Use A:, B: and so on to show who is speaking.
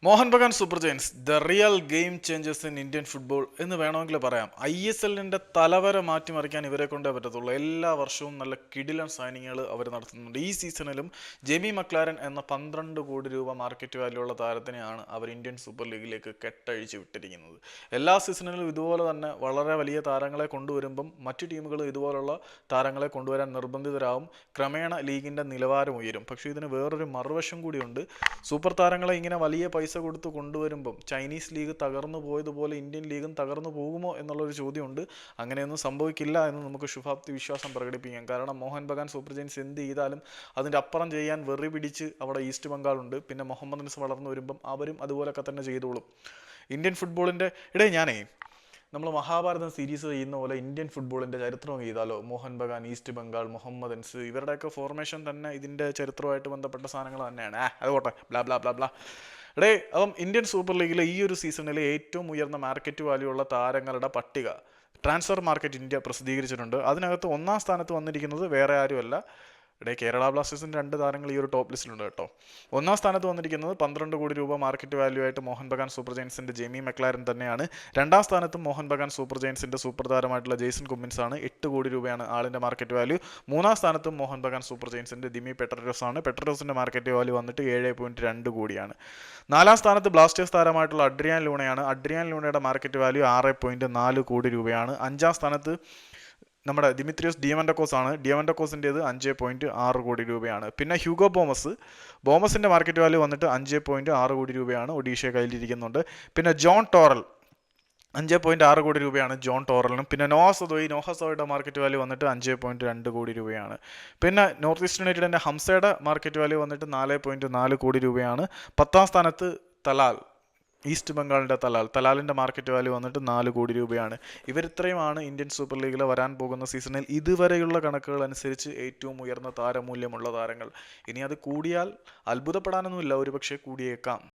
A: Mohan Bagan super giants the real game changers in Indian football എന്ന് വേണമെങ്കിൽ പറയാം. ISLന്റെ തലവര മാറ്റിമറിക്കാൻ ഇവരെ കൊണ്ടേ പറ്റത്തുള്ളൂ. എല്ലാ വർഷവും നല്ല കിടിലൻ സൈനിങ്ങുകൾ അവർ നടത്തുന്നുണ്ട്. ഈ സീസണിലും ജെമി മക്ലാരൻ എന്ന 12 കോടി രൂപ മാർക്കറ്റ് വാല്യൂ ഉള്ള താരത്തിനെയാണ് അവർ ഇന്ത്യൻ സൂപ്പർ ലീഗിലേക്ക് കെട്ടഴിച്ച് വിട്ടിരിക്കുന്നത്. എല്ലാ സീസണിലും ഇതുപോലെ തന്നെ വളരെ വലിയ താരങ്ങളെ കൊണ്ടുവരുമ്പം മറ്റു ടീമുകൾ ഇതുപോലുള്ള താരങ്ങളെ കൊണ്ടുവരാൻ നിർബന്ധിതരാകും. ക്രമേണ ലീഗിൻ്റെ നിലവാരം ഉയരും. പക്ഷേ ഇതിന് വേറൊരു മറുവശം കൂടിയുണ്ട്. സൂപ്പർ താരങ്ങളെ ഇങ്ങനെ വലിയ പൈസ കൊടുത്ത് കൊണ്ടുവരുമ്പം ചൈനീസ് ലീഗ് തകർന്നു പോയതുപോലെ ഇന്ത്യൻ ലീഗും തകർന്നു പോകുമോ എന്നുള്ളൊരു ചോദ്യമുണ്ട്. അങ്ങനെയൊന്നും സംഭവിക്കില്ല എന്ന് നമുക്ക് ശുഭാപ്തി വിശ്വാസം പ്രകടിപ്പിക്കാം. കാരണം മോഹൻ ബഗാൻ സൂപ്പർ ജയൻസ് എന്ത് ചെയ്താലും അതിൻ്റെ അപ്പുറം ചെയ്യാൻ വെറി പിടിച്ച് അവിടെ ഈസ്റ്റ് ബംഗാളുണ്ട്. പിന്നെ മുഹമ്മദൻസ് വളർന്നു വരുമ്പം അവരും അതുപോലൊക്കെ തന്നെ ചെയ്തോളും. ഇന്ത്യൻ ഫുട്ബോളിൻ്റെ നമ്മൾ മഹാഭാരതം സീരീസ് ചെയ്യുന്ന പോലെ ഇന്ത്യൻ ഫുട്ബോളിൻ്റെ ചരിത്രം ചെയ്താലോ? മോഹൻ ബഗാൻ, ഈസ്റ്റ് ബംഗാൾ, മുഹമ്മദൻസ് ഇവരുടെയൊക്കെ ഫോർമേഷൻ തന്നെ ഇതിൻ്റെ ചരിത്രമായിട്ട് ബന്ധപ്പെട്ട സാധനങ്ങൾ തന്നെയാണ്. അത് പോട്ടെ, ബ്ലാ ബ്ലാ ബ്ലാ ബ്ലാ. അപ്പം ഇന്ത്യൻ സൂപ്പർ ലീഗിലെ ഈ ഒരു സീസണിലെ ഏറ്റവും ഉയർന്ന മാർക്കറ്റ് വാല്യൂ ഉള്ള താരങ്ങളുടെ പട്ടിക ട്രാൻസ്ഫർ മാർക്കറ്റ് ഇന്ത്യ പ്രസിദ്ധീകരിച്ചിട്ടുണ്ട്. അതിനകത്ത് ഒന്നാം സ്ഥാനത്ത് വന്നിരിക്കുന്നത് വേറെ ആരുമല്ല, കേരള ബ്ലാസ്റ്റേഴ്സിൻ്റെ 2 താരങ്ങൾ ഈ ഒരു ടോപ്പ് ലിസ്റ്റിലുണ്ട് കേട്ടോ. ഒന്നാം സ്ഥാനത്ത് വന്നിരിക്കുന്നത് 12 കോടി രൂപ മാർക്കറ്റ് വാല്യൂ ആയിട്ട് മോഹൻ ബഗാൻ സൂപ്പർ ജയൻസിൻ്റെ ജെമി മക്ലാരൻ തന്നെയാണ്. രണ്ടാം സ്ഥാനത്തും മോഹൻ ബഗാൻ സൂപ്പർ ജയൻസിൻ്റെ സൂപ്പർ താരമായിട്ടുള്ള ജെയ്സൺ കുമ്മിൻസ് ആണ്. 8 കോടി രൂപയാണ് ആളിൻ്റെ മാർക്കറ്റ് വാല്യൂ. മൂന്നാം സ്ഥാനത്തും മോഹൻ ബഗാൻ സൂപ്പർ ജയൻസിൻ്റെ ദിമി പെട്രോസ് ആണ്. പെട്രോസിൻ്റെ മാർക്കറ്റ് വാല്യൂ വന്നിട്ട് 7.2 കോടിയാണ്. നാലാം സ്ഥാനത്ത് ബ്ലാസ്റ്റേഴ്സ് താരമായിട്ടുള്ള അഡ്രിയാൻ ലൂണയാണ്. അഡ്രിയാൻ ലൂണയുടെ മാർക്കറ്റ് വാല്യൂ 6.4 കോടി രൂപയാണ്. അഞ്ചാം സ്ഥാനത്ത് നമ്മുടെ ദിമിത്രിയോസ് ഡിയമൻഡക്കോസ് ആണ്. ഡിയമൻഡക്കോസിൻ്റേത് 5.6 കോടി രൂപയാണ്. പിന്നെ ഹ്യൂഗോ ബോമസിൻ്റെ മാർക്കറ്റ് വാല്യൂ വന്നിട്ട് 5.6 കോടി രൂപയാണ്. ഒഡീഷയെ കയ്യിലിരിക്കുന്നുണ്ട്. പിന്നെ ജോൺ ടോറൽ 5.6 കോടി രൂപയാണ് ജോൺ ടോറലിനും. പിന്നെ നോഹസോയുടെ മാർക്കറ്റ് വാല്യൂ വന്നിട്ട് 5.2 കോടി രൂപയാണ്. പിന്നെ നോർത്ത് ഈസ്റ്റ് യുണൈറ്റഡിൻ്റെ ഹംസയുടെ മാർക്കറ്റ് വാല്യൂ വന്നിട്ട് 4.4 കോടി രൂപയാണ്. 10ാം സ്ഥാനത്ത് ഈസ്റ്റ് ബംഗാളിൻ്റെ തലാലിൻ്റെ മാർക്കറ്റ് വാല്യൂ വന്നിട്ട് 4 കോടി രൂപയാണ്. ഇവരിത്രയുമാണ് ഇന്ത്യൻ സൂപ്പർ ലീഗിൽ വരാൻ പോകുന്ന സീസണിൽ ഇതുവരെയുള്ള കണക്കുകൾ അനുസരിച്ച് ഏറ്റവും ഉയർന്ന താരമൂല്യമുള്ള താരങ്ങൾ. ഇനി അത് കൂടിയാൽ അത്ഭുതപ്പെടാനൊന്നുമില്ല, ഒരുപക്ഷെ കൂടിയേക്കാം.